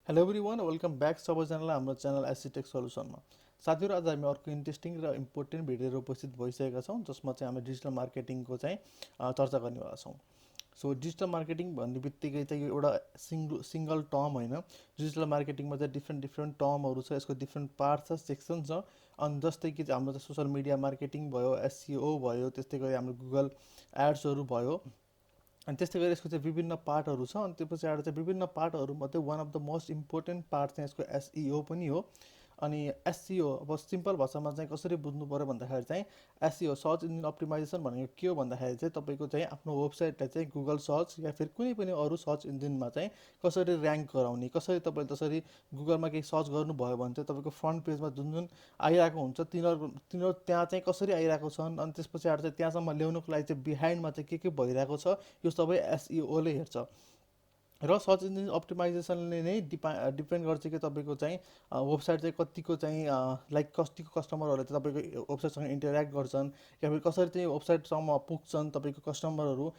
Hello everyone welcome back सबैजनालाई हाम्रो channel एसिटेक सल्युसनमा। साथीहरू, आज हामी अर्को इन्ट्रेस्टिङ र इम्पोर्टेन्ट भिडियोहरू उपस्थित भइसकेका छौँ, जसमा चाहिँ हामी डिजिटल मार्केटिङको चाहिँ चर्चा गर्नेवाला छौँ। सो डिजिटल मार्केटिङ भन्ने बित्तिकै चाहिँ यो एउटा सिङ्गल टर्म होइन। डिजिटल मार्केटिङमा चाहिँ डिफ्रेन्ट डिफ्रेन्ट टर्महरू छ, यसको डिफ्रेन्ट पार्ट छ, सेक्सन छ। अनि जस्तै कि हाम्रो चाहिँ सोसियल मिडिया मार्केटिङ भयो, एससिओ भयो, त्यस्तै गरी हाम्रो गुगल एड्सहरू भयो। अनि त्यस्तै गरी यसको चाहिँ विभिन्न पार्टहरू छ। अनि त्यो पछाडि चाहिँ विभिन्न पार्टहरूमध्ये one of the most important part चाहिँ यसको एसइओ पनि हो। अनि एसइओ अब सिम्पल भाषामा चाहिँ कसरी बुझ्नु पऱ्यो भन्दाखेरि चाहिँ एसइओ सर्च इन्जिन अप्टिमाइजेसन भनेको के हो भन्दाखेरि चाहिँ तपाईँको चाहिँ आफ्नो वेबसाइटलाई चाहिँ गुगल सर्च या फिर कुनै पनि अरू सर्च इन्जिनमा चाहिँ कसरी ऱ्याङ्क गराउने, कसरी तपाईँले त्यसरी गुगलमा केही सर्च गर्नुभयो भने चाहिँ तपाईँको फ्रन्ट पेजमा जुन जुन आइरहेको हुन्छ तिनीहरू तिनीहरू त्यहाँ चाहिँ कसरी आइरहेको छन्, अनि त्यस पछाडि चाहिँ त्यहाँसम्म ल्याउनुको लागि चाहिँ बिहाइन्डमा चाहिँ के भइरहेको छ, यो सबै एसइओले हेर्छ। र सर्च इन्जिन अप्टिमाइजेसनले नै डिपेन्ड गर्छ कि तपाईँको चाहिँ वेबसाइट चाहिँ कतिको चाहिँ लाइक कतिको कस्टमरहरूले चाहिँ तपाईँको वेबसाइटसँग इन्टरेक्ट गर्छन्, या फिर कसरी चाहिँ वेबसाइटसम्म पुग्छन् तपाईँको कस्टमरहरू,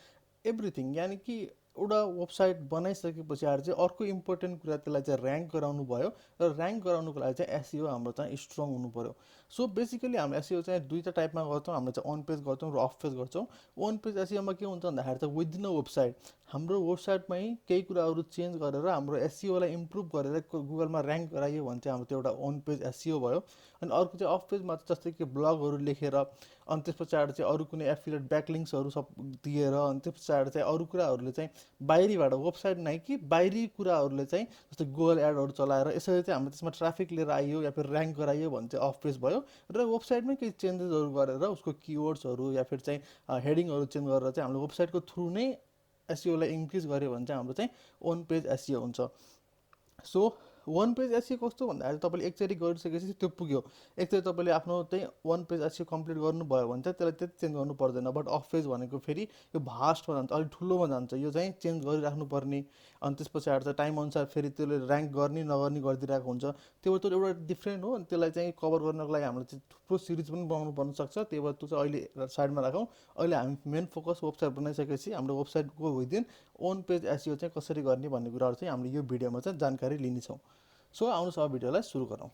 एभ्रिथिङ। यानि कि एउटा वेबसाइट बनाइसके पछाडि चाहिँ अर्को इम्पोर्टेन्ट कुरा त्यसलाई चाहिँ ऱ्याङ्क गराउनु भयो, र ऱ्याङ्क गराउनुको लागि चाहिँ एसइओ हाम्रो चाहिँ स्ट्रङ हुनु पऱ्यो। सो बेसिकली हाम्रो एसइओ चाहिँ दुईवटा टाइपमा गर्छौँ, हामीले चाहिँ अन पेज गर्छौँ र अफ पेज गर्छौँ। अन पेज एसइओमा के हुन्छ भन्दाखेरि चाहिँ विदिन अ वेबसाइट हाम्रो वेबसाइटमै केही कुराहरू चेन्ज गरेर हाम्रो एसइओलाई इम्प्रुभ गरेर गुगलमा ऱ्याङ्क गरायो भने चाहिँ हाम्रो त्यो एउटा अन पेज एसइओ भयो। अनि अर्को चाहिँ अफ पेजमा जस्तै कि ब्लगहरू लेखेर, अनि त्यस पछाडि चाहिँ अरू कुनै एफिलिएट ब्याकलिङ्क्सहरू सब दिएर, अनि त्यस पछाडि चाहिँ अरू कुराहरूले चाहिँ बाहिरीबाट वेबसाइट नै कि बाहिरी कुराहरूले चाहिँ जस्तै गुगल एडहरू चलाएर यसरी चाहिँ हाम्रो त्यसमा ट्राफिक लिएर आइयो या फिर ऱ्याङ्क गराइयो भने चाहिँ अफ पेज भयो। र वेबसाइटमै केही चेन्जेसहरू गरेर उसको किवर्ड्सहरू या फिर चाहिँ हेडिङहरू चेन्ज गरेर चाहिँ हाम्रो वेबसाइटको थ्रु नै एसइओलाई इन्क्रिज गर्यो भने चाहिँ हाम्रो चाहिँ ओन पेज एसइओ हुन्छ। सो वान पेज एसइओ कस्तो भन्दाखेरि तपाईँले एकचोटि गरिसकेपछि त्यो पुग्यो। एकचोटि तपाईँले आफ्नो चाहिँ वान पेज एसइओ कम्प्लिट गर्नुभयो भने चाहिँ त्यसलाई त्यति चेन्ज गर्नु पर्दैन। बट अफ पेज भनेको फेरि यो भास्टमा जान्छ, अलिक ठुलोमा जान्छ, यो चाहिँ चेन्ज गरिराख्नु पर्ने। अनि त्यस पछाडि चाहिँ टाइम अनुसार फेरि त्यसले ऱ्याङ्क गर्ने नगर्ने गरिदिरहेको हुन्छ। त्यो भएर त्यो एउटा डिफ्रेन्ट हो। अनि त्यसलाई चाहिँ कभर गर्नको लागि हामीले चाहिँ थुप्रो सिरिज पनि बनाउनु पर्न सक्छ। त्यही भएर त्यो चाहिँ अहिले साइडमा राखौँ। अहिले हामी मेन फोकस वेबसाइट बनाइसकेपछि हाम्रो वेबसाइटको विदिन ओन पेज एसइओ चाहिँ कसरी गर्ने भन्ने कुराहरू चाहिँ हामीले यो भिडियोमा चाहिँ जानकारी लिनेछौँ। सो आउनुहोस् अब भिडियोलाई सुरु गरौँ।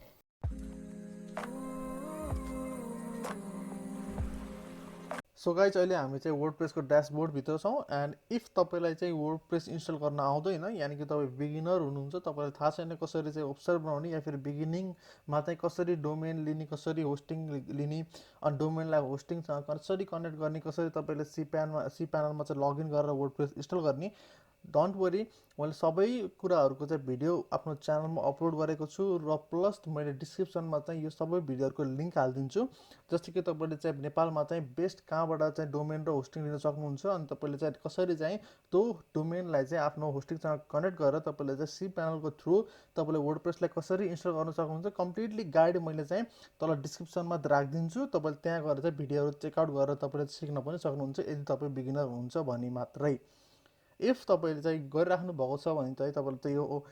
सो गाइज, अहिले हामी चाहिँ वर्डप्रेसको ड्यासबोर्डभित्र छौँ। एन्ड इफ तपाईँलाई चाहिँ वर्डप्रेस इन्स्टल गर्न आउँदैन, यानि कि तपाईँ बिगिनर हुनुहुन्छ, तपाईँलाई थाहा छैन कसरी चाहिँ वेबसाइट बनाउने, या फिर बिगिनिङमा चाहिँ कसरी डोमेन लिने, कसरी होस्टिङ लिने, अनि डोमेनलाई होस्टिङसँग कसरी कनेक्ट गर्ने, कसरी तपाईँले सी प्यानलमा चाहिँ लगइन गरेर वर्डप्रेस इन्स्टल गर्ने, डोन्ट वरी, मैले सबै कुराहरूको चाहिँ भिडियो आफ्नो च्यानलमा अपलोड गरेको छु। र प्लस मैले डिस्क्रिप्सनमा चाहिँ यो सबै भिडियोहरूको लिङ्क हालिदिन्छु। जस्तै कि तपाईँले चाहिँ नेपालमा चाहिँ बेस्ट कहाँबाट चाहिँ डोमेन र होस्टिङ लिन सक्नुहुन्छ, अनि तपाईँले चाहिँ कसरी चाहिँ त्यो डोमेनलाई चाहिँ आफ्नो होस्टिङसँग कनेक्ट गरेर तपाईँले चाहिँ सी प्यानलको थ्रु तपाईँले वर्डप्रेसलाई कसरी इन्स्टल गर्न सक्नुहुन्छ, कम्प्लिटली गाइड मैले चाहिँ तल डिस्क्रिप्सनमा राखिदिन्छु। तपाईँले त्यहाँ गएर चाहिँ भिडियोहरू चेकआउट गरेर तपाईँले सिक्न पनि सक्नुहुन्छ, यदि तपाईँ बिगिनर हुनुहुन्छ भने मात्रै। इफ तपाईँले चाहिँ गरिराख्नु भएको छ भने चाहिँ तपाईँले चाहिँ यो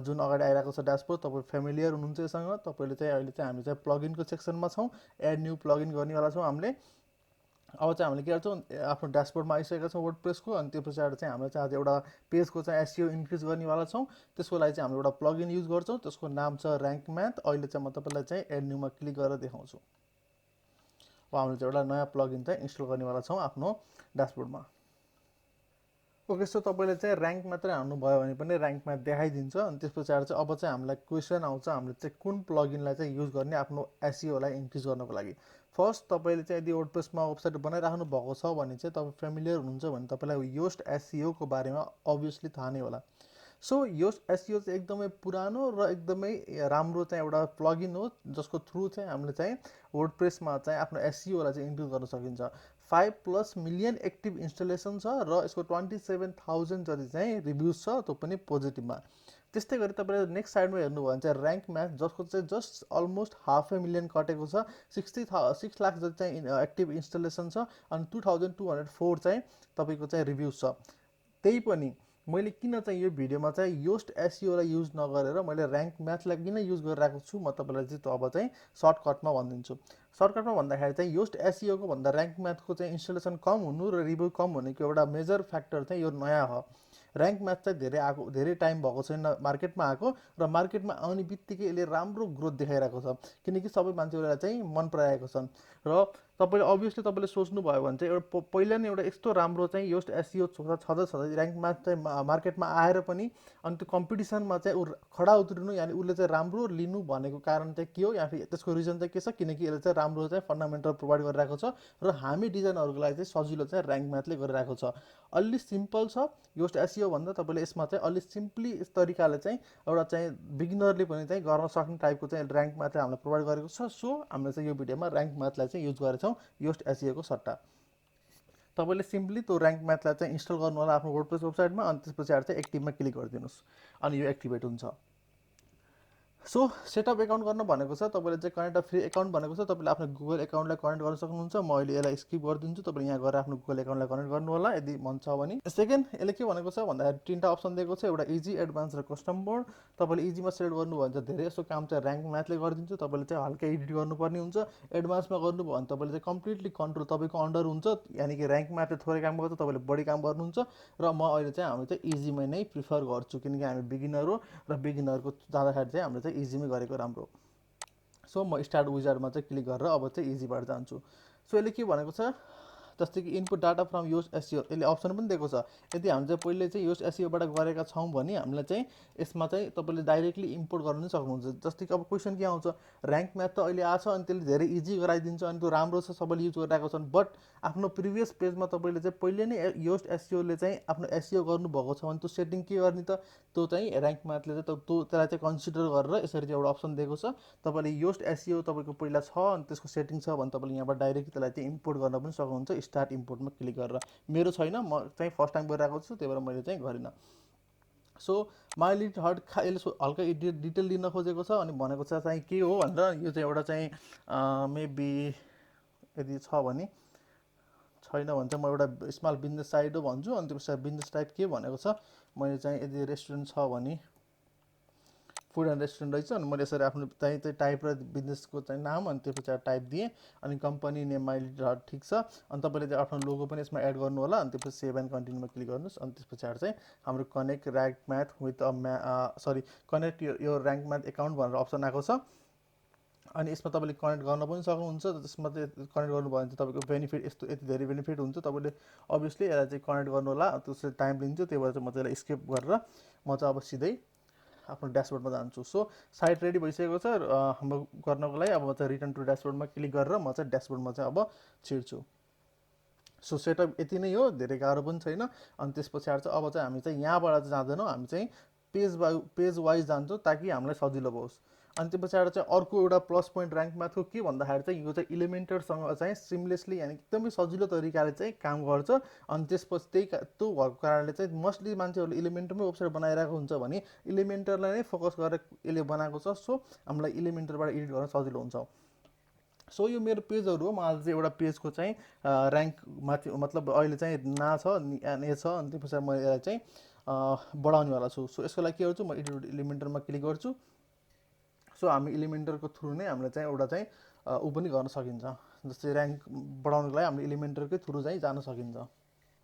जुन अगाडि आइरहेको छ ड्यासबोर्ड, तपाईँ फेमिलियर हुनुहुन्छ योसँग, तपाईँले चाहिँ अहिले चाहिँ हामी चाहिँ प्लगइनको सेक्सनमा छौँ। एड न्यू प्लगइन गर्नेवाला छौँ हामीले। अब चाहिँ हामीले के गर्छौँ, आफ्नो ड्यासबोर्डमा आइसकेका छौँ वर्डप्रेसको। अनि त्यो पछाडि चाहिँ हामीले चाहिँ आज एउटा पेजको चाहिँ एसइओ इन्क्रिज गर्नेवाला छौँ। त्यसको लागि चाहिँ हामीले एउटा प्लगइन युज गर्छौँ, त्यसको नाम छ ऱ्याङ्क म्याथ। अहिले चाहिँ म तपाईँलाई चाहिँ एड न्यूमा क्लिक गरेर देखाउँछु। अब हामीले चाहिँ एउटा नयाँ प्लगइन चाहिँ इन्स्टल गर्नेवाला छौँ आफ्नो ड्यासबोर्डमा। ओके, सो तपाईँले चाहिँ ऱ्याङ्क मात्रै हाल्नुभयो भने पनि ऱ्याङ्कमा देखाइदिन्छ। अनि त्यस पछाडि चाहिँ अब चाहिँ हामीलाई क्वेसन आउँछ, हामीले चाहिँ कुन प्लगइनलाई चाहिँ युज गर्ने आफ्नो एसइओलाई इन्क्रिज गर्नको लागि। फर्स्ट, तपाईँले चाहिँ यदि वर्डप्रेसमा वेबसाइट बनाइराख्नु भएको छ भने चाहिँ तपाईँ फेमिलियर हुनुहुन्छ भने तपाईँलाई योस्ट एसइओको बारेमा अभियसली थाहा नै होला। सो योस्ट एसइओ चाहिँ एकदमै पुरानो र एकदमै राम्रो चाहिँ एउटा प्लगइन हो, जसको थ्रु चाहिँ हामीले चाहिँ वर्डप्रेसमा चाहिँ आफ्नो एसइओलाई चाहिँ इन्क्रिज गर्न सकिन्छ। 5+ मिलियन एक्टिभ इन्स्टलेसन छ र यसको 27,000 जति चाहिँ रिभ्युज छ, त्यो पनि पोजिटिभमा। त्यस्तै गरी तपाईँले नेक्स्ट साइडमा हेर्नुभयो भने चाहिँ ऱ्याङ्क म्याथ, जसको चाहिँ जस्ट अलमोस्ट 500,000 कटेको छ। 6 लाख जति चाहिँ एक्टिभ इन्स्टलेसन छ, अनि 2204 चाहिँ तपाईँको चाहिँ रिभ्युज छ। त्यही पनि मैले किन चाहिँ यो भिडियोमा चाहिँ योस्ट एसइओलाई युज नगरेर मैले ऱ्याङ्क म्याथलाई किन युज गरिरहेको छु, म तपाईँलाई चाहिँ त्यो अब चाहिँ सर्टकटमा भनिदिन्छु। सर्टकटमा भन्दाखेरि चाहिँ योस्ट एसइओको भन्दा ऱ्याङ्क म्याथको चाहिँ इन्स्टलेसन कम हुनु र रिभ्यू कम हुनेको एउटा मेजर फ्याक्टर चाहिँ यो नयाँ हो। ऱ्याङ्क म्याथ चाहिँ धेरै टाइम भएको छैन मार्केटमा आएको, र मार्केटमा आउने बित्तिकै यसले राम्रो ग्रोथ देखाइरहेको छ, किनकि सबै मान्छेहरूलाई चाहिँ मन पराएको छन्। र तपाईँले अभियसली तपाईँले सोच्नुभयो भने चाहिँ एउटा पहिला नै एउटा यस्तो राम्रो चाहिँ योस्ट एसइओ छँदै ऱ्याङ्क म्याथ चाहिँ मार्केटमा आएर पनि अनि त्यो कम्पिटिसनमा चाहिँ ऊ खडा उत्रिनु, यानि उसले चाहिँ राम्रो लिनु भनेको कारण चाहिँ के हो, या फिर त्यसको रिजन चाहिँ के छ, किनकि यसले चाहिँ राम्रो चाहिँ फन्डामेन्टल प्रोभाइड गरिरहेको छ र हामी डिजाइनहरूको लागि चाहिँ सजिलो चाहिँ ऱ्याङ्क म्याथले गरिरहेको छ। अलि सिम्पल छ योस्ट एसइओ भन्दा, तपाईँले यसमा चाहिँ अलि सिम्पली तरिकाले चाहिँ एउटा चाहिँ बिगिनरले पनि चाहिँ गर्न सक्ने टाइपको चाहिँ ऱ्याङ्क म्याथ चाहिँ हामीलाई प्रोभाइड गरेको छ। सो हामीले चाहिँ यो भिडियोमा ऱ्याङ्क म्याथलाई चाहिँ युज गरेछौँ योस्ट एसइओको सट्टा। तपाईँले सिम्पली त्यो ऱ्याङ्क म्याथलाई चाहिँ इन्स्टल गर्नु होला आफ्नो वर्डप्रेस वेबसाइटमा, अनि त्यस पछाडि चाहिँ एक्टिभमा क्लिक गरिदिनुहोस् अनि यो एक्टिभेट हुन्छ। सो सेटअप एकाउन्ट गर्न भनेको छ तपाईँले चाहिँ कनेक्ट अ फ्री एकाउन्ट भनेको छ, तपाईँले आफ्नो गुगल एकाउन्टलाई कनेक्ट गर्न सक्नुहुन्छ। म अहिले यसलाई स्किप गरिदिन्छु, तपाईँले यहाँ गएर आफ्नो गुगल एकाउन्टलाई कनेक्ट गर्नु होला यदि मन छ भने। सेकेन्ड यसले के भनेको छ भन्दाखेरि 3टा अप्सन दिएको छ, एउटा इजी, एडभान्स र कस्टम बोर्ड। तपाईँले इजीमा सेलेक्ट गर्नुभयो भने चाहिँ धेरै जस्तो काम चाहिँ ऱ्याङ्क म्याथले गरिदिन्छ, तपाईँले चाहिँ हल्का एडिट गर्नुपर्ने हुन्छ। एडभान्समा गर्नुभयो भने तपाईँले चाहिँ कम्प्लिटली कन्ट्रोल तपाईँको अन्डर हुन्छ, यानि कि ऱ्याङ्क म्याथले थोरै काम गर्छ, तपाईँले बढी काम गर्नुहुन्छ। र म अहिले चाहिँ हामी चाहिँ इजीमै नै प्रिफर गर्छु, किनकि हामी बिगिनर हो र बिगिनरको जाँदाखेरि चाहिँ हामीले चाहिँ इजीमै गरेको राम्रो। सो म स्टार्ट विजार्डमा चाहिँ क्लिक गरेर अब चाहिँ इजीबाट जान्छु। सो यसले के भनेको छ, जस्तै कि input data from Yoast SEO, यसले अप्सन पनि दिएको छ। यदि हामी चाहिँ पहिले चाहिँ योस्ट एसइओबाट गरेका छौँ भने हामीलाई चाहिँ यसमा चाहिँ तपाईँले डाइरेक्टली इम्पोर्ट गर्न पनि सक्नुहुन्छ। जस्तै कि अब क्वेसन के आउँछ, ऱ्याङ्क म्याथ त अहिले आछ अनि त्यसले धेरै इजी गराइदिन्छ अनि त्यो राम्रो छ, सबैले युज गरिरहेको छन्, बट आफ्नो प्रिभियस पेजमा तपाईँले चाहिँ पहिले नै योस्ट एसइओले चाहिँ आफ्नो एसइओ गर्नुभएको छ भने त्यो सेटिङ के गर्ने त, त्यो चाहिँ ऱ्याङ्क म्याथले चाहिँ त्यसलाई चाहिँ कन्सिडर गरेर यसरी चाहिँ एउटा अप्सन दिएको छ। तपाईँले योस्ट एसइओ तपाईँको पहिला छ अनि त्यसको सेटिङ छ भने तपाईँले यहाँबाट डाइरेक्ट त्यसलाई चाहिँ इम्पोर्ट गर्न पनि सक्नुहुन्छ स्टार्ट इम्पोर्टमा क्लिक गरेर। मेरो छैन, म चाहिँ फर्स्ट टाइम गरिरहेको छु, त्यही भएर मैले चाहिँ गरिनँ। सो माइली हट यसले हल्का डिटेल दिन खोजेको छ अनि भनेको छ चाहिँ के हो भनेर, यो चाहिँ एउटा चाहिँ मेबी यदि छ भने, छैन भने चाहिँ म एउटा स्मल बिजनेस साइट हो भन्छु। अनि त्यो बिजनेस साइट के भनेको छ, मैले चाहिँ यदि रेस्टुरेन्ट छ भने फुड एन्ड रेस्टुरेन्ट रहेछ, अनि मैले यसरी आफ्नो चाहिँ टाइप र बिजनेसको चाहिँ नाम अनि त्यो पछाडि टाइप दिएँ अनि कम्पनी नेम माइली हट, ठिक छ। अनि तपाईँले चाहिँ आफ्नो लोगो पनि यसमा एड गर्नु होला अनि त्यसपछि सेभ एन्ड कन्टिन्यूमा क्लिक गर्नुहोस्। अनि त्यस पछाडि चाहिँ हाम्रो connect rank math with connect यो ऱ्याङ्क म्याथ एकाउन्ट भनेर अप्सन आएको छ। अनि यसमा तपाईँले कनेक्ट गर्न पनि सक्नुहुन्छ। त्यसमा चाहिँ कनेक्ट गर्नुभयो भने चाहिँ तपाईँको बेनिफिट यस्तो यति धेरै बेनिफिट हुन्छ। तपाईँले अभियसली यसलाई चाहिँ कनेक्ट गर्नु होला, त्यसले टाइम लिन्छ, त्यही भएर चाहिँ म चाहिँ यसलाई स्किप गरेर म चाहिँ अब सिधै आफ्नो ड्यासबोर्डमा जान्छु। सो साइट रेडी भइसकेको छ हाम्रो गर्नको लागि। अब म चाहिँ रिटर्न टु ड्यासबोर्डमा क्लिक गरेर म चाहिँ ड्यासबोर्डमा चाहिँ अब छिर्छु। सो सेटअप यति नै हो, धेरै गाह्रो पनि छैन। अनि त्यस पछाडि चाहिँ अब चाहिँ हामी चाहिँ यहाँबाट चाहिँ जाँदैनौँ, हामी चाहिँ पेज वाइज जान्छौँ ताकि हामीलाई सजिलो होस्। अनि त्यो पछाडि चाहिँ अर्को एउटा प्लस पोइन्ट ऱ्याङ्क म्याथको के भन्दाखेरि चाहिँ यो चाहिँ इलिमेन्टरसँग चाहिँ सिमलेसली यानि एकदमै सजिलो तरिकाले चाहिँ काम गर्छ। अनि त्यसपछि त्यो भएको कारणले चाहिँ मोस्टली मान्छेहरूले इलिमेन्टरमै वेबसाइट बनाइरहेको हुन्छ भने इलिमेन्टरलाई नै फोकस गरेर यसले बनाएको छ। सो हामीलाई इलिमेन्टरबाट एडिट गर्न सजिलो हुन्छ। सो यो मेरो पेजहरू हो, म आज चाहिँ एउटा पेजको चाहिँ ऱ्याङ्क माथि मतलब अहिले चाहिँ ना छ ए छ, अनि त्यो पछाडि म यसलाई चाहिँ बढाउनेवाला छु। सो यसको लागि के गर्छु, म एडिट इलिमेन्टरमा क्लिक गर्छु। सो हामी इलिमेन्टरको थ्रु नै हामीले चाहिँ एउटा चाहिँ ऊ पनि गर्न सकिन्छ, जस्तै ऱ्याङ्क बढाउनको लागि हामीले इलिमेन्टरकै थ्रु चाहिँ जान सकिन्छ।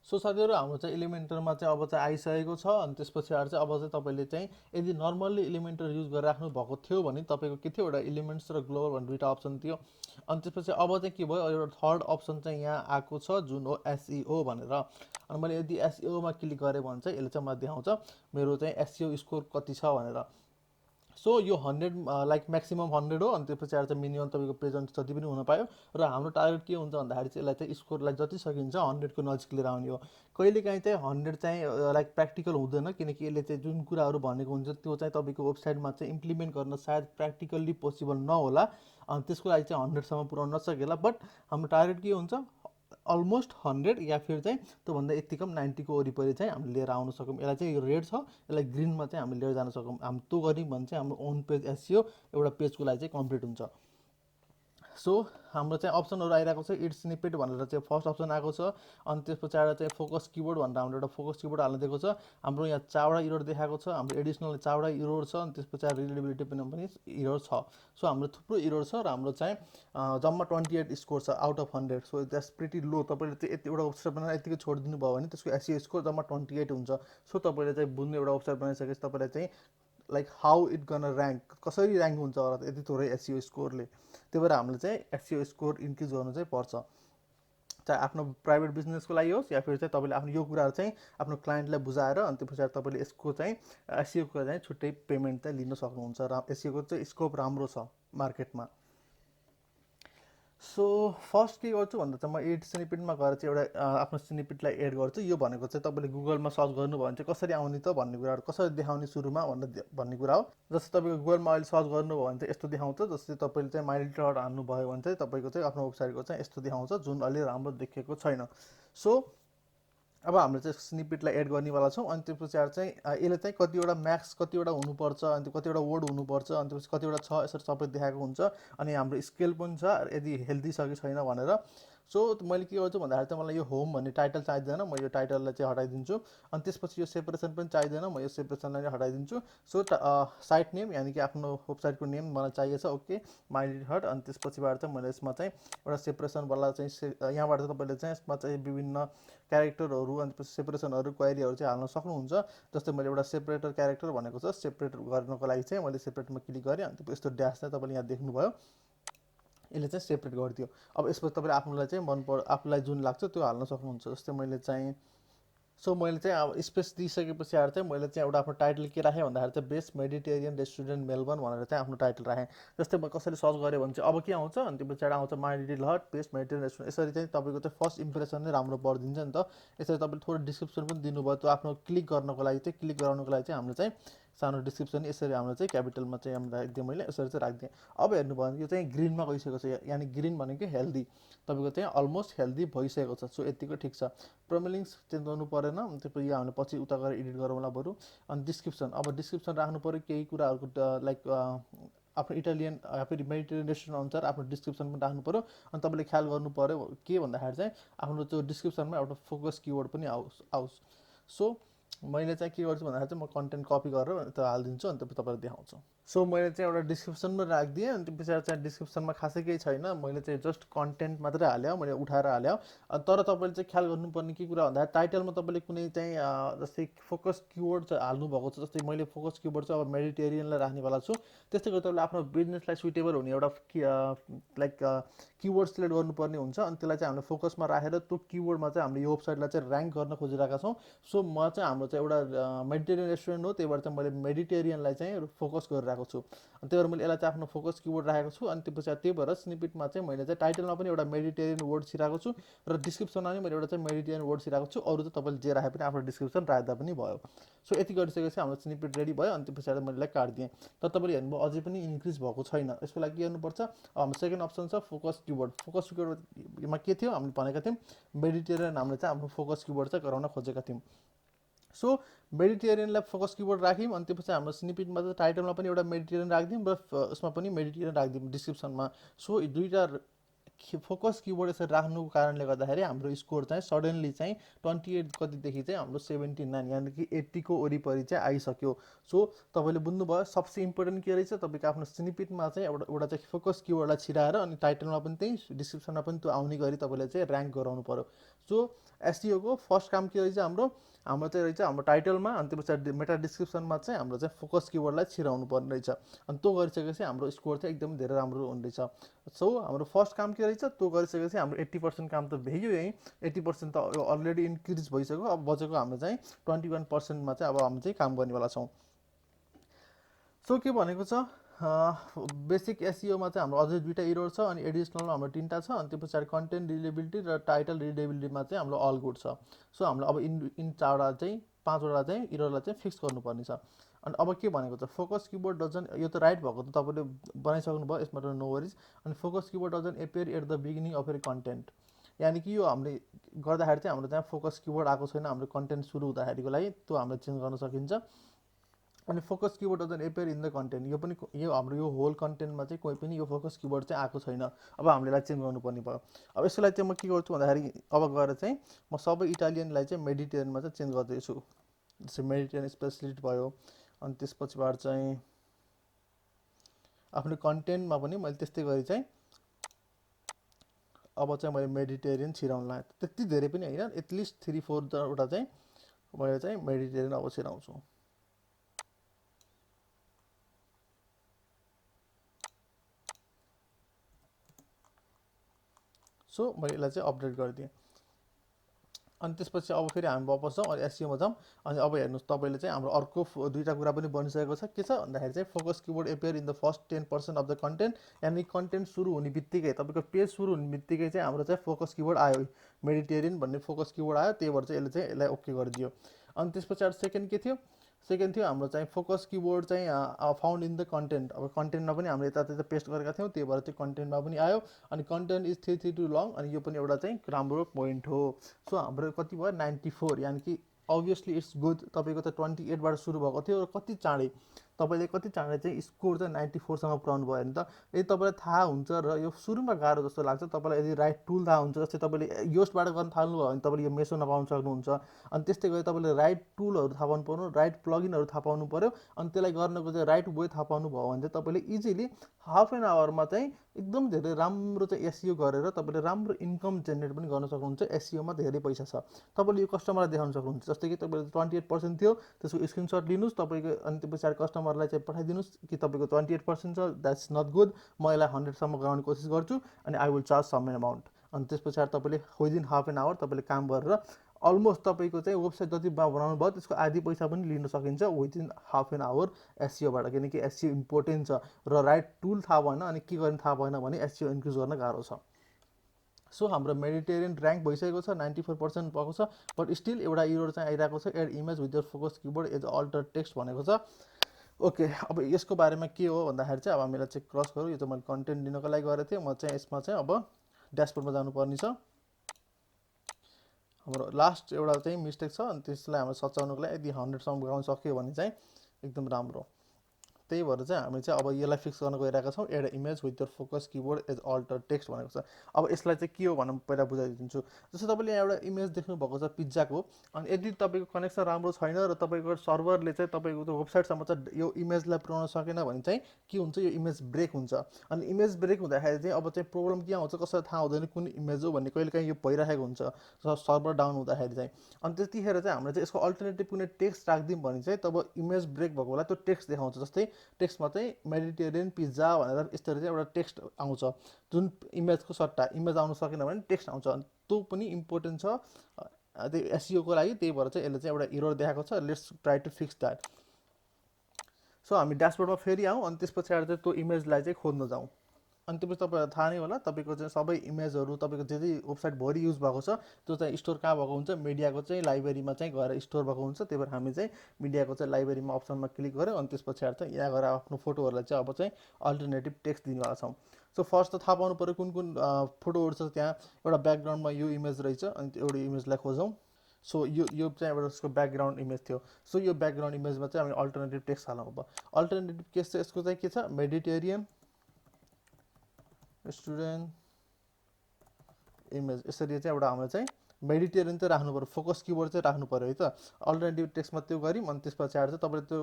सो साथीहरू हाम्रो चाहिँ इलिमेन्टरमा चाहिँ अब चाहिँ आइसकेको छ। अनि त्यस पछाडि चाहिँ अब चाहिँ तपाईँले चाहिँ यदि नर्मल्ली इलिमेन्टर युज गरिराख्नु भएको थियो भने तपाईँको के थियो, एउटा इलिमेन्ट्स र ग्लोबल भन्ने दुईवटा अप्सन थियो। अनि त्यसपछि अब चाहिँ के भयो, एउटा थर्ड अप्सन चाहिँ यहाँ आएको छ जुन हो एसइओ भनेर। अनि मैले यदि एसइओमा क्लिक गरेँ भने चाहिँ यसले चाहिँ मलाई देखाउँछ मेरो चाहिँ एसइओ स्कोर कति छ भनेर। सो यो 100 लाइक म्याक्सिमम 100 हो। अनि त्यो पछाडि चाहिँ मिनिमम तपाईँको पेज अन्त जति पनि हुन पायो। र हाम्रो टार्गेट के हुन्छ भन्दाखेरि चाहिँ यसलाई चाहिँ स्कोरलाई जति सकिन्छ 100को नजिक लिएर आउने हो। कहिलेकाहीँ चाहिँ 100 चाहिँ लाइक प्र्याक्टिकल हुँदैन, किनकि यसले चाहिँ जुन कुराहरू भनेको हुन्छ त्यो चाहिँ तपाईँको वेबसाइटमा चाहिँ इम्प्लिमेन्ट गर्न सायद प्र्याक्टिकल्ली पोसिबल नहोला। अनि त्यसको लागि चाहिँ 100सम्म पुऱ्याउन नसकेला। बट हाम्रो टार्गेट के हुन्छ, अलमोस्ट 100 या फिर चाहिँ त्योभन्दा यति कम 90को वरिपरि चाहिँ हामीले लिएर आउन सकौँ। यसलाई चाहिँ यो रेड छ, यसलाई ग्रिनमा चाहिँ हामीले लिएर जान सकौँ। हामी त्यो गऱ्यौँ भने चाहिँ हाम्रो ओन पेज एसइओ एउटा पेजको लागि चाहिँ कम्प्लिट हुन्छ। सो हाम्रो चाहिँ अप्सनहरू आइरहेको छ इट स्निपेट भनेर चाहिँ फर्स्ट अप्सन आएको छ। अनि त्यस पछाडि चाहिँ फोकस किबोर्ड भनेर हाम्रो एउटा फोकस किबोर्ड हाल्न दिएको छ। हाम्रो यहाँ चारवटा इरोड देखाएको छ, हाम्रो एडिसनल चारवटा इरोड छ। अनि त्यस पछाडि रिडेबिलिटी पनि इरोड छ। सो हाम्रो थुप्रो इरोड छ र हाम्रो चाहिँ जम्मा 28 स्कोर छ out of 100। So that's pretty low. तपाईँले चाहिँ यति एउटा वेबसाइट बनाएर यतिकै छोडिदिनु भयो भने त्यसको एसइओ स्कोर जम्मा 28 हुन्छ। सो तपाईँले चाहिँ बुझ्नु एउटा वेबसाइट बनाइसकेपछि तपाईँलाई चाहिँ like how it gun rank, कसरी ऱ्याङ्क हुन्छ होला यति थोरै एसइओ स्कोरले। त्यही भएर हामीले चाहिँ एसइओ स्कोर इन्क्रिज गर्नु चाहिँ पर्छ, चाहे आफ्नो प्राइभेट बिजनेसको लागि होस् या फिर चाहिँ तपाईँले आफ्नो यो कुराहरू चाहिँ आफ्नो क्लाइन्टलाई बुझाएर अनि त्यो पछाडि तपाईँले यसको चाहिँ एसइओको चाहिँ छुट्टै पेमेन्ट चाहिँ लिन सक्नुहुन्छ र एसइओको चाहिँ स्कोप राम्रो छ मार्केटमा। सो फर्स्ट के गर्छु भन्दा चाहिँ म एड स्निपेटमा गएर चाहिँ एउटा आफ्नो स्निपेटलाई एड गर्छु। यो भनेको चाहिँ तपाईँले गुगलमा सर्च गर्नुभयो भने चाहिँ कसरी आउने त भन्ने कुराहरू, कसरी देखाउने सुरुमा भन्ने कुरा हो। जस्तै तपाईँको गुगलमा अहिले सर्च गर्नुभयो भने चाहिँ यस्तो देखाउँछ। जस्तै तपाईँले चाहिँ माइलिटर हाल्नुभयो भने चाहिँ तपाईँको चाहिँ आफ्नो वेबसाइटको चाहिँ यस्तो देखाउँछ, जुन अहिले राम्रो देखेको छैन। सो अब हामीले चाहिँ स्निपेटलाई एड गर्नेवाला छौँ। अनि त्यो पछाडि चाहिँ यसले चाहिँ कतिवटा म्याक्स कतिवटा हुनुपर्छ, अनि त्यो कतिवटा वर्ड हुनुपर्छ, अनि त्यसपछि कतिवटा छ, यसरी सबै देखाएको हुन्छ। अनि हाम्रो स्केल पनि छ यदि हेल्दी छ कि छैन भनेर। सो मैले के गर्छु भन्दाखेरि चाहिँ मलाई यो होम भन्ने टाइटल चाहिँदैन, म यो टाइटललाई चाहिँ हटाइदिन्छु। अनि त्यसपछि यो सेपरेसन पनि चाहिँदैन, म यो सेपरेसनलाई नै हटाइदिन्छु। सो साइट नेम यानि कि आफ्नो वेबसाइटको नेम मलाई चाहिएछ, ओके माइलिटर हट। अनि त्यसपछिबाट चाहिँ मैले यसमा चाहिँ एउटा सेपरेसनवाला चाहिँ यहाँबाट तपाईँले चाहिँ यसमा चाहिँ विभिन्न क्यारेक्टरहरू अनि त्यसपछि सेपरेसनहरू क्वेरीहरू चाहिँ हाल्न सक्नुहुन्छ। जस्तै मैले एउटा सेपरेटर क्यारेक्टर भनेको छ, सेपरेट गर्नको लागि चाहिँ मैले सेपरेटमा क्लिक गरेँ। अनि यस्तो ड्यास चाहिँ तपाईँले यहाँ देख्नुभयो, यसले चाहिँ सेपरेट गरिदियो। अब यसपछि तपाईँले आफूलाई चाहिँ आफूलाई जुन लाग्छ त्यो हाल्न सक्नुहुन्छ। जस्तै मैले चाहिँ मैले चाहिँ अब स्पेस दिइसके पछाडि चाहिँ मैले चाहिँ एउटा आफ्नो टाइटल के राखेँ भन्दाखेरि चाहिँ बेस्ट मेडिटेरियन रेस्टुरेन्ट मेलबर्न भनेर चाहिँ आफ्नो टाइटल राखेँ। जस्तै म कसरी सर्च गरेँ भने चाहिँ अब के आउँछ, अनि त्यो पछाडि आउँछ my little hut best Mediterranean restaurant. यसरी चाहिँ तपाईँको चाहिँ फर्स्ट इम्प्रेसन नै राम्रो परिदिन्छ नि त। यसरी तपाईँले थोरै डिस्क्रिप्सन पनि दिनुभयो, त्यो आफ्नो क्लिक गर्नको लागि चाहिँ क्लिक गराउनको लागि चाहिँ हामीले चाहिँ सानो डिस्क्रिप्सन यसरी हाम्रो चाहिँ क्यापिटलमा चाहिँ हामीले राखिदिएँ, मैले यसरी चाहिँ राखिदिएँ। अब हेर्नुभयो भने यो चाहिँ ग्रिनमा गइसकेको छ, यानि ग्रिन भनेको हेल्दी, तपाईँको चाहिँ अलमोस्ट हेल्दी भइसकेको छ। सो यतिको ठिक छ, प्रोमिलिङ्स चेन्ज गर्नु परेन। त्यो यो हामीले पछि उता गएर एडिट गरौँला बरु। अनि डिस्क्रिप्सन, अब डिस्क्रिप्सन राख्नु पऱ्यो केही कुराहरूको लाइक आफ्नो इटालियन या फेरि मेडिटेरियन रेस्टुरेन्ट अनुसार आफ्नो डिस्क्रिप्सन पनि राख्नु पऱ्यो। अनि तपाईँले ख्याल गर्नु पऱ्यो के भन्दाखेरि चाहिँ आफ्नो त्यो डिस्क्रिप्सनमा एउटा फोकस किवर्ड पनि आओस्। सो मैले चाहिँ के गर्छु भन्दाखेरि चाहिँ म कन्टेन्ट कपी गरेर त्यो हालिदिन्छु, अनि तपाईँ तपाईँलाई देखाउँछु। सो मैले चाहिँ एउटा डिस्क्रिप्सन पनि राखिदिएँ। अनि त्यो पछाडि चाहिँ डिस्क्रिप्सनमा खासै केही छैन, मैले चाहिँ जस्ट कन्टेन्ट मात्रै हाल्यो, मैले उठाएर हाल्यो। तर तपाईँले चाहिँ ख्याल गर्नुपर्ने के कुरा भन्दा टाइटलमा तपाईँले कुनै चाहिँ जस्तै फोकस किवर्ड चाहिँ हाल्नुभएको छ। जस्तै मैले फोकस किवर्ड चाहिँ अब मेडिटेरियनलाई राख्नेवाला छु। त्यस्तै गरी तपाईँले आफ्नो बिजनेसलाई सुइटेबल हुने एउटा लाइक किवर्ड सिलेक्ट गर्नुपर्ने हुन्छ। अनि त्यसलाई चाहिँ हामीले फोकसमा राखेर त्यो किवर्डमा चाहिँ हामीले यो वेबसाइटलाई चाहिँ ऱ्याङ्क गर्न खोजिरहेका छौँ। सो म चाहिँ हाम्रो चाहिँ एउटा मेडिटेरियन रेस्टुरेन्ट हो, त्यही भएर चाहिँ मैले मेडिटेरियनलाई चाहिँ फोकस गरिरहेको छु। अनि त्यही भएर मैले यसलाई चाहिँ आफ्नो फोकस किवर्ड राखेको छु। अनि त्यो पछाडि त्यही भएर स्निपेटमा चाहिँ मैले चाहिँ टाइटलमा पनि एउटा मेडिटेरियन वर्ड छिराएको छु र डिस्क्रिप्सनमा पनि मैले एउटा चाहिँ मेडिटेरियन वर्ड छिराएको छु। अरू चाहिँ तपाईँले जे राखे पनि आफ्नो डिस्क्रिप्सन राख्दा पनि भयो। सो यति गरिसकेपछि हाम्रो स्निपेट रेडी भयो। अनि त्यो पछाडि मैले यसलाई काटिदिएँ। तर तपाईँले हेर्नुभयो अझै पनि इन्क्रिज भएको छैन। यसको लागि के गर्नुपर्छ, हाम्रो सेकेन्ड अप्सन छ फोकस किवर्ड। फोकस किवर्डमा के थियो, हामीले भनेका थियौँ मेडिटेरियन हामीले चाहिँ आफ्नो फोकस किवर्ड चाहिँ गराउन खोजेका थियौँ। सो मेडिटेरियनलाई फोकस किवर्ड राख्यौँ। अनि त्यसपछि हाम्रो स्निपेटमा चाहिँ टाइटलमा पनि एउटा मेडिटेरियन राखिदिउँ र उसमा पनि मेडिटेरियन राखिदिउँ डिस्क्रिप्सनमा। सो दुईवटा फोकस किवर्ड यसरी राख्नुको कारणले गर्दाखेरि हाम्रो स्कोर चाहिँ सडनली चाहिँ 28 कतिदेखि चाहिँ हाम्रो 79 यानि कि 80 को वरिपरि चाहिँ आइसक्यो। सो तपाईँले बुझ्नुभयो सबसे इम्पोर्टेन्ट के रहेछ, तपाईँको आफ्नो स्निपेटमा चाहिँ एउटा चाहिँ फोकस किवर्डलाई छिराएर अनि टाइटलमा पनि त्यही डिस्क्रिप्सनमा पनि त्यो आउने गरी तपाईँले चाहिँ ऱ्याङ्क गराउनु पऱ्यो। सो एसइओको फर्स्ट काम के रहेछ हाम्रो चाहिँ रहेछ हाम्रो टाइटलमा, अनि त्यो पछाडि मेटा डिस्क्रिप्सनमा चाहिँ हाम्रो चाहिँ फोकस किवर्डलाई छिराउनु पर्ने रहेछ। अनि त्यो गरिसकेपछि हाम्रो स्कोर चाहिँ एकदम धेरै राम्रो हुने रहेछ। सो हाम्रो फर्स्ट काम के रहेछ त्यो गरिसकेपछि हाम्रो 80% काम त भइयो। यहीँ 80% त अलरेडी इन्क्रिज भइसक्यो। अब बचेको हाम्रो चाहिँ 21%मा चाहिँ अब हामी चाहिँ काम गर्नेवाला छौँ। सो के भनेको छ, बेसिक एसइओमा चाहिँ हाम्रो अझै दुईवटा इरोड छ, अनि एडिसनलमा हाम्रो 3टा छ। अनि त्यो पछाडि कन्टेन्ट रिडेबिलिटी र टाइटल रिडेबिलिटीमा चाहिँ हाम्रो अल गुड छ। सो हाम्रो अब इन 4वटा चाहिँ 5वटा चाहिँ इरोडलाई चाहिँ फिक्स गर्नुपर्ने छ। अनि अब के भनेको छ, फोकस किबोर्ड डजन, यो त राइट भएको त तपाईँले बनाइसक्नु भयो, यसमा त नो वरिज। अनि focus keyword doesn't appear at the beginning of a content, यानि कि यो हामीले गर्दाखेरि चाहिँ हाम्रो त्यहाँ फोकस किबोर्ड आएको छैन हाम्रो कन्टेन्ट सुरु हुँदाखेरिको लागि, त्यो हामीले चेन्ज गर्न सकिन्छ। अनि focus keyword doesn't appear in the content, यो पनि यो हाम्रो यो होल कन्टेन्टमा चाहिँ कोही पनि यो फोकस किवर्ड चाहिँ आएको छैन। अब हामीले यसलाई चेन्ज गर्नुपर्ने भयो। अब यसको लागि चाहिँ म के गर्छु भन्दाखेरि अब गएर चाहिँ म सबै इटालियनलाई चाहिँ मेडिटेरियनमा चाहिँ चेन्ज गर्दैछु। जस्तै मेडिटेरियन स्पेसलिस्ट भयो। अनि त्यसपछिबाट चाहिँ आफ्नो कन्टेन्टमा पनि मैले त्यस्तै गरी चाहिँ अब चाहिँ मैले मेडिटेरियन छिराउन लागेँ। त्यति धेरै पनि होइन, एटलिस्ट 3-4वटा चाहिँ मैले चाहिँ मेडिटेरियन अब छिराउँछु। सो मैले यसलाई चाहिँ अपडेट गरिदिएँ। अनि त्यसपछि अब फेरि हामी वापस जाउँ अनि एसइओमा जाउँ। अनि अब हेर्नुहोस् तपाईँले चाहिँ हाम्रो अर्को दुईवटा कुरा पनि बनिसकेको छ। के छ भन्दाखेरि चाहिँ focus keyword appear in the first 10% of the content, यानि कन्टेन्ट सुरु हुने बित्तिकै तपाईँको पेज सुरु हुने बित्तिकै चाहिँ हाम्रो चाहिँ फोकस किवर्ड आयो, मेडिटेरियन भन्ने फोकस किवर्ड आयो। त्यही भएर चाहिँ यसले चाहिँ यसलाई ओके गरिदियो। अनि त्यस पछाडि सेकेन्ड के थियो, सेकेन्ड थियो हाम्रो चाहिँ फोकस किवर्ड चाहिँ फाउन्ड इन द कन्टेन्ट। अब कन्टेन्टमा पनि हामीले यतात्यता पेस्ट गरेका थियौँ, त्यही भएर चाहिँ कन्टेन्टमा पनि आयो। अनि कन्टेन्ट इज 332 लङ, अनि यो पनि एउटा चाहिँ राम्रो पोइन्ट हो। सो हाम्रो कति भयो 94, यानि कि अभियसली इट्स गुड। तपाईँको त 28बाट सुरु भएको थियो र कति चाँडै तपाईँले कति चाँडै चाहिँ स्कोर चाहिँ 94सँग पुऱ्याउनु भयो भने त यदि तपाईँलाई थाहा हुन्छ र यो सुरुमा गाह्रो जस्तो लाग्छ, तपाईँलाई यदि राइट टुल थाहा हुन्छ, जस्तै तपाईँले योस्टबाट गर्न थाल्नुभयो भने तपाईँले यो मेसो नपाउन सक्नुहुन्छ। अनि त्यस्तै गरी तपाईँले राइट टुलहरू थाहा पाउनु पर्यो, राइट प्लगिनहरू थाहा पाउनु पऱ्यो। अनि त्यसलाई गर्नको चाहिँ राइट वे थाहा पाउनु भयो भने चाहिँ तपाईँले इजिली हाफ एन आवरमा चाहिँ एकदम धेरै राम्रो चाहिँ एसइओ गरेर तपाईँले राम्रो इन्कम जेनेरेट पनि गर्न सक्नुहुन्छ। एसइओमा धेरै पैसा छ। तपाईँले यो कस्टमरलाई देखाउन सक्नुहुन्छ, जस्तै कि तपाईँले 28% थियो, त्यसको स्क्रिनसट लिनुहोस् तपाईँको, अनि त्यो पछाडि कस्टमरलाई चाहिँ पठाइदिनुहोस् कि तपाईँको 28% छ, द्याट्स नट गुड, म यसलाई 100सम्म गराउने कोसिस गर्छु अनि I will charge some amount. अनि त्यस पछाडि तपाईँले विदिन हाफ एन आवर तपाईँले काम गरेर अलमोस्ट तपाईँको चाहिँ वेबसाइट जति बनाउनु भयो त्यसको आधी पैसा पनि लिन सकिन्छ विदिन हाफ एन आवर एसइओबाट। किनकि एसइओ इम्पोर्टेन्ट छ र राइट टुल थाहा भएन अनि के गर्ने थाहा भएन भने एसइओ इन्क्रिज गर्न गाह्रो छ। सो हाम्रो मेडिटेरियन ऱ्याङ्क भइसकेको छ, 94% भएको छ। बट स्टिल एउटा इरर चाहिँ आइरहेको छ, add image with your focus keyword as alt text भनेको छ। ओके, अब यसको बारेमा के हो भन्दाखेरि चाहिँ अब हामीलाई चाहिँ क्रस गरौँ। यो चाहिँ मैले कन्टेन्ट दिनको लागि गरेको थिएँ। म चाहिँ यसमा चाहिँ अब ड्यासबोर्डमा जानुपर्ने छ। हाम्रो लास्ट एउटा चाहिँ मिस्टेक छ, अनि त्यसलाई हाम्रो सच्याउनुको लागि यदि 100सम्म पुऱ्याउन सक्यो भने चाहिँ एकदम राम्रो। त्यही भएर चाहिँ हामी चाहिँ अब यसलाई फिक्स गर्न गइरहेका छौँ, add image with your focus keyword as alt text भनेको छ। अब यसलाई चाहिँ के हो भनेर पहिला बुझाइदिन्छु। जस्तो तपाईँले यहाँ एउटा इमेज देख्नुभएको छ पिज्जाको, अनि यदि तपाईँको कनेक्सन राम्रो छैन र तपाईँको सर्भरले चाहिँ तपाईँको त्यो वेबसाइटसम्म चाहिँ यो इमेजलाई पुऱ्याउन सकेन भने चाहिँ के हुन्छ, यो इमेज ब्रेक हुन्छ। अनि इमेज ब्रेक हुँदाखेरि चाहिँ अब चाहिँ प्रब्लम के आउँछ, कसैलाई थाहा हुँदैन कुन इमेज हो भन्ने, कहिलेकाहीँ यो भइरहेको हुन्छ सर्भर डाउन हुँदाखेरि चाहिँ। अनि त्यतिखेर चाहिँ हामीले चाहिँ यसको अल्टरनेटिभ कुनै टेक्स्ट राखिदिउँ भने चाहिँ तब इमेज ब्रेक भएको बेला त्यो टेक्स्ट देखाउँछ। जस्तै टेक्स्टमा चाहिँ मेडिटेरियन पिज्जा भनेर यस्तरी चाहिँ एउटा टेक्स्ट आउँछ, जुन इमेजको सट्टा इमेज आउनु सकेन भने टेक्स्ट आउँछ। अनि त्यो पनि इम्पोर्टेन्ट छ त्यो एसइओको लागि। त्यही भएर चाहिँ यसले चाहिँ एउटा इरर देखाएको छ। Let's try to fix that. So हामी ड्यासबोर्डमा फेरि आउँ अनि त्यस पछाडि चाहिँ त्यो इमेजलाई चाहिँ खोज्न जाउँ। अनि त्यसपछि तपाईँलाई थाहा नै होला, तपाईँको चाहिँ सबै इमेजहरू तपाईँको जे जे वेबसाइटभरि युज भएको छ त्यो चाहिँ स्टोर कहाँ भएको हुन्छ, मिडियाको चाहिँ लाइब्रेरीमा चाहिँ गएर स्टोर भएको हुन्छ। त्यही भएर हामी चाहिँ मिडियाको चाहिँ लाइब्रेरीमा अप्सनमा क्लिक गऱ्यौँ। अनि त्यस पछाडि चाहिँ यहाँ गएर आफ्नो फोटोहरूलाई चाहिँ अब चाहिँ अल्टरनेटिभ टेक्स्ट दिनेवाला छौँ। सो फर्स्ट त थाहा पाउनु पऱ्यो कुन कुन फोटोहरू छ त्यहाँ। एउटा ब्याकग्राउन्डमा यो इमेज रहेछ, अनि त्यो एउटा इमेजलाई खोजौँ। सो यो चाहिँ एउटा उसको ब्याकग्राउन्ड इमेज थियो। सो यो ब्याकग्राउन्ड इमेजमा चाहिँ हामी अल्टरनेटिभ टेक्स्ट हाल्नु भयो। अल्टरनेटिभ केस चाहिँ यसको चाहिँ के छ, मेडिटेरियन स्टुडेन्ट इमेज, यसरी चाहिँ एउटा हाम्रो चाहिँ मेडिटेरियन चाहिँ राख्नु पऱ्यो, फोकस किवर्ड चाहिँ राख्नु पऱ्यो है त। अल्टरनेटिभ टेक्स्टमा त्यो गऱ्यौँ। अनि त्यस पछाडि चाहिँ तपाईँले त्यो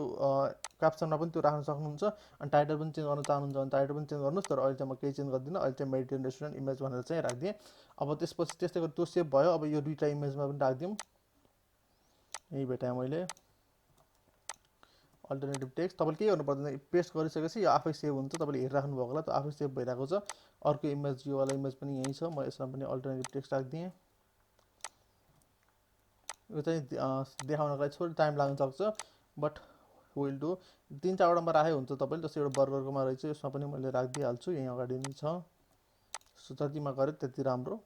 क्याप्सनमा पनि त्यो राख्न सक्नुहुन्छ। अनि टाइटल पनि चेन्ज गर्न चाहनुहुन्छ भने टाइटल पनि चेन्ज गर्नुहोस्, तर अहिले चाहिँ म केही चेन्ज गर्दिनँ। अहिले चाहिँ मेडिटेरियन स्टुडेन्ट इमेज भनेर चाहिँ राखिदिएँ। अब त्यसपछि त्यस्तै गरी त्यो सेभ भयो। अब यो दुईवटा इमेजमा पनि राखिदिउँ, यही भेटाएँ मैले अल्टरनेटिभ टेक्स्ट। तपाईँले के गर्नु पर्दैन, पेस्ट गरिसकेपछि यो आफै सेभ हुन्छ। तपाईँले हेरिराख्नु भएको होला त्यो आफै सेभ भइरहेको छ। अर्को इमेज योवाला इमेज पनि यहीँ छ, म यसमा पनि अल्टरनेटिभ टेक्स्ट राखिदिएँ। यो चाहिँ देखाउनको लागि थोरै टाइम लाग्न सक्छ, बट विल डु। 3-4वटामा राखेको हुन्छ तपाईँले, जस्तै एउटा बर्गरकोमा रहेछ, यसमा पनि मैले राखिदिइहाल्छु, यहीँ अगाडि नै छ। सो जतिमा गऱ्यो त्यति राम्रो।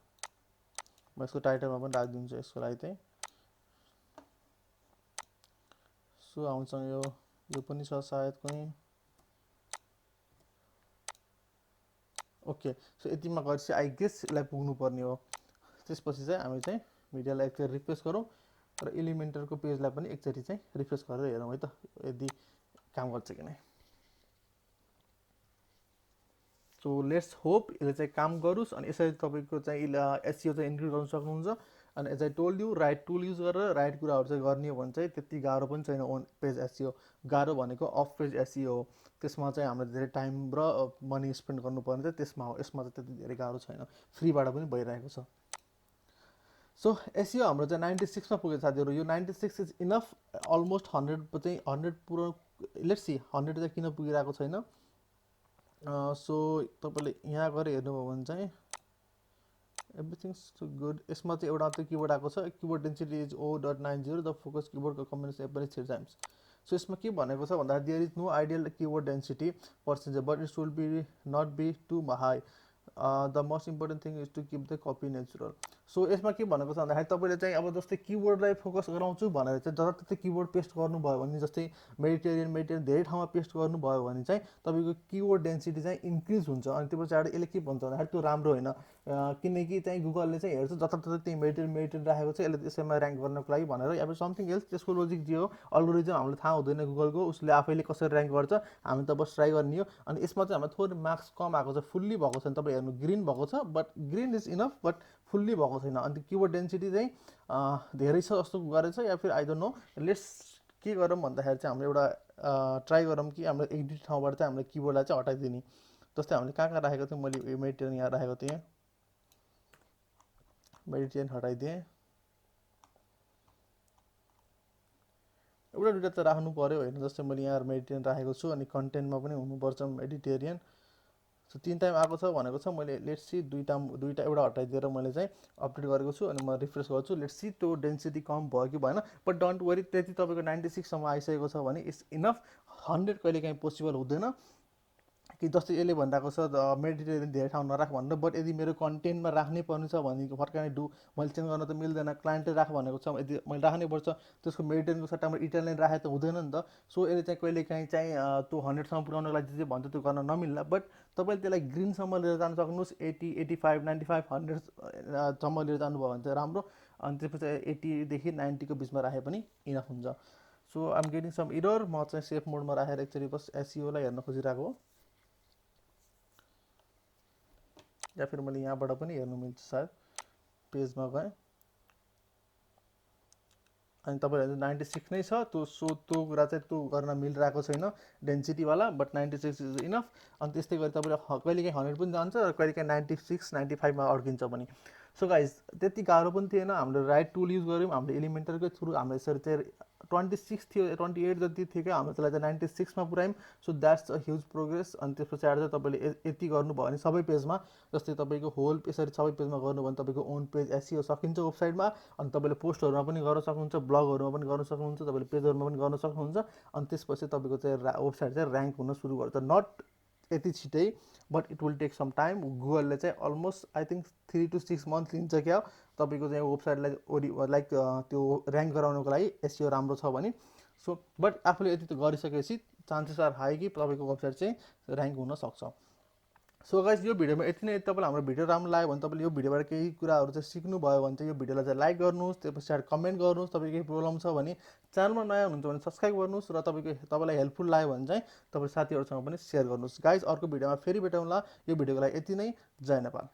म यसको टाइटलमा पनि राखिदिन्छु यसको लागि चाहिँ। सो हामीसँग यो पनि छ सायद कहीँ। ओके, सो यतिमा गरेपछि आई गेस यसलाई पुग्नुपर्ने हो। त्यसपछि चाहिँ हामी चाहिँ मिडियालाई एकचोटि रिफ्रेस गरौँ र एलिमेन्टरको पेजलाई पनि एकचोटि चाहिँ रिफ्रेस गरेर हेरौँ है त। यदि काम गर्छ कि नै। सो लेट्स होप यसले चाहिँ काम गरोस् अनि यसरी तपाईँको चाहिँ एसइओ चाहिँ इन्क्रिज गर्न सक्नुहुन्छ। अनि as I told you right tool use गरेर राइट कुराहरू चाहिँ गर्ने हो भने चाहिँ त्यति गाह्रो पनि छैन अन पेज एसइओ। गाह्रो भनेको अफ पेज एसइओ हो, त्यसमा चाहिँ हामीले धेरै टाइम र मनी स्पेन्ड गर्नुपर्ने चाहिँ त्यसमा हो। यसमा चाहिँ त्यति धेरै गाह्रो छैन, फ्रीबाट पनि भइरहेको छ। सो एसइओ हाम्रो चाहिँ 96मा पुगेको साथीहरू। यो 96 इज इनफ, अलमोस्ट 100 चाहिँ 100 पुरा। लेट्स सी 100 चाहिँ किन पुगिरहेको छैन। सो तपाईँले यहाँ गएर हेर्नुभयो भने चाहिँ एभ्रिथिङ गुड। यसमा चाहिँ एउटा मात्रै किबोर्ड आएको छ, keyword density is O.90, the focus किबोर्डको कम्बिनेसन एभरेज 3 टाइम्स। सो यसमा के भनेको छ भन्दा there is no ideal keyword density percentage but it should be not be too high. The most important thing is to keep the copy natural. So यसमा के भनेको छ भन्दाखेरि तपाईँले चाहिँ अब जस्तै किबोर्डलाई फोकस गराउँछु भनेर चाहिँ जताततै किबोर्ड पेस्ट गर्नुभयो भने, जस्तै मेडिटेरियन धेरै ठाउँमा पेस्ट गर्नुभयो भने चाहिँ तपाईँको किबोर्ड डेन्सिटी चाहिँ इन्क्रिज हुन्छ। अनि त्यो पछाडि यसले के भन्छ भन्दाखेरि त्यो राम्रो होइन, किनकि चाहिँ गुगलले चाहिँ हेर्छ जताततै त्यही मेडिटेरियन राखेको छ, यसले त्यसैमा ऱ्याङ्क गर्नको लागि भनेर या फिर समथिङ एल्स। त्यसको लोजिक जे हो अल्गोरिजम हामीलाई थाहा हुँदैन गुगलको, उसले आफैले कसरी ऱ्याङ्क गर्छ, हामी त बस ट्राई गर्ने हो। अनि यसमा चाहिँ हामीलाई थोरै मार्क्स कम आएको छ, फुल्ली भएको छैन। तपाईँ हेर्नु ग्रिन भएको छ, but green is enough but fully भएको छैन। अनि किबोर्ड डेन्सिटी चाहिँ धेरै छ जस्तो गरेछ या फिर आई डोन्ट नो। लेट्स के गरौँ भन्दाखेरि चाहिँ हाम्रो एउटा ट्राई गरौँ कि हाम्रो एडिट ठाउँबाट चाहिँ हामीले किबोर्डलाई चाहिँ हटाइदिने। जस्तै हामीले कहाँ राखेको थियौँ, मैले मेडिटेरियन यहाँ राखेको थिएँ, मेडिटेरियन हटाइदिएँ। एउटा दुइटा त राख्नु पऱ्यो होइन, जस्तै मैले यहाँ मेडिटेरियन राखेको छु अनि कन्टेन्टमा पनि हुनुपर्छ मेडिटेरियन। सो 3 टाइम आएको छ भनेको छ। मैले लेट्स सी दुईवटा एउटा हटाइदिएर मैले चाहिँ अपडेट गरेको छु अनि म रिफ्रेस गर्छु। लेट्स सी त्यो डेन्सिटी कम भयो कि भएन, बट डोन्ट वरी, त्यति तपाईँको 96सम्म आइसकेको छ भने इट्स इनफ। 100 कहिले काहीँ पोसिबल हुँदैन कि जस्तै यसले भनिरहेको छ मेडिटेरियन धेरै ठाउँ नराख भनेर, बट यदि मेरो कन्टेन्टमा राख्नै पर्ने छ भने फर्काउने डु मैले चेन्ज गर्न त मिल्दैन। क्लाइन्टले राख भनेको छ, यदि मैले राख्नै पर्छ, त्यसको मेडिटेरियनको सट्टामा इटालियन राखे त हुँदैन नि त। सो यसले चाहिँ कहिले काहीँ चाहिँ त्यो 100सम्म पुऱ्याउनको लागि जे भन्छ त्यो गर्न नमिल्ला, बट तपाईँले त्यसलाई ग्रिनसम्म लिएर जान सक्नुहोस्। 80, 85, 95, 100सम्म लिएर जानुभयो भने चाहिँ राम्रो। अनि त्यसपछि 80देखि 90को बिचमा राखे पनि इनफ हुन्छ। So I'm getting some error. म चाहिँ सेफ मोडमा राखेर एकचोटि बस एसइओलाई हेर्न खोजिरहेको हो, या फिर मैले यहाँबाट पनि हेर्नु मिल्छ सायद। पेजमा गएँ अनि तपाईँहरू 96 नै छ त्यो। सो त्यो कुरा चाहिँ त्यो गर्न मिलिरहेको छैन डेन्सिटीवाला, बट 96 इज इनफ। अनि त्यस्तै गरी तपाईँले कहिलेकाहीँ 100 पनि जान्छ र कहिलेकाहीँ 96, 95मा अड्किन्छ पनि। सो गाइज त्यति गाह्रो पनि थिएन, हामीले राइट टुल युज गऱ्यौँ। हामीले एलिमेन्टरकै थ्रु हामीले यसरी चाहिँ 26 थियो, 28 जति थियो क्या, हामीले त्यसलाई चाहिँ 96मा पुऱ्यायौँ। So that's a huge progress. अनि त्यस पछाडि चाहिँ तपाईँले यति गर्नुभयो भने सबै पेजमा, जस्तै तपाईँको होल यसरी सबै पेजमा गर्नुभयो भने तपाईँको ओन पेज एसइओ सकिन्छ वेबसाइटमा। अनि तपाईँले पोस्टहरूमा पनि गर्न सक्नुहुन्छ, ब्लगहरूमा पनि गर्न सक्नुहुन्छ, तपाईँले पेजहरूमा पनि गर्न सक्नुहुन्छ। अनि त्यसपछि तपाईँको चाहिँ वेबसाइट चाहिँ ऱ्याङ्क हुन सुरु गर्छ। नट यति छिटै, but it will take some time. गुगलले चाहिँ almost I think 3 to 6 month लिन्छ क्या तपाईँको चाहिँ वेबसाइटलाई लाइक त्यो ऱ्याङ्क गराउनको लागि, एसइओ राम्रो छ भने। सो बट आफूले यति त गरिसकेपछि चान्सेस आर हाई कि तपाईँको वेबसाइट चाहिँ ऱ्याङ्क हुनसक्छ। सो गाइस यो भिडियोमा यति नै। तपाईँलाई हाम्रो भिडियो राम्रो लाग्यो भने, तपाईँले यो भिडियोबाट केही कुराहरू चाहिँ सिक्नुभयो भने चाहिँ यो भिडियोलाई चाहिँ लाइक गर्नुहोस्, त्यो पछाडि कमेन्ट गर्नुहोस्। तपाईँ केही प्रब्लम छ भने, च्यानलमा नयाँ हुनुहुन्छ भने सब्सक्राइब गर्नुहोस्, र तपाईँलाई हेल्पफुल लाग्यो भने चाहिँ तपाईँ साथीहरूसँग पनि सेयर गर्नुहोस्। गाइस अर्को भिडियोमा फेरि भेटौँला। यो भिडियोको लागि यति नै। जय नेपाल।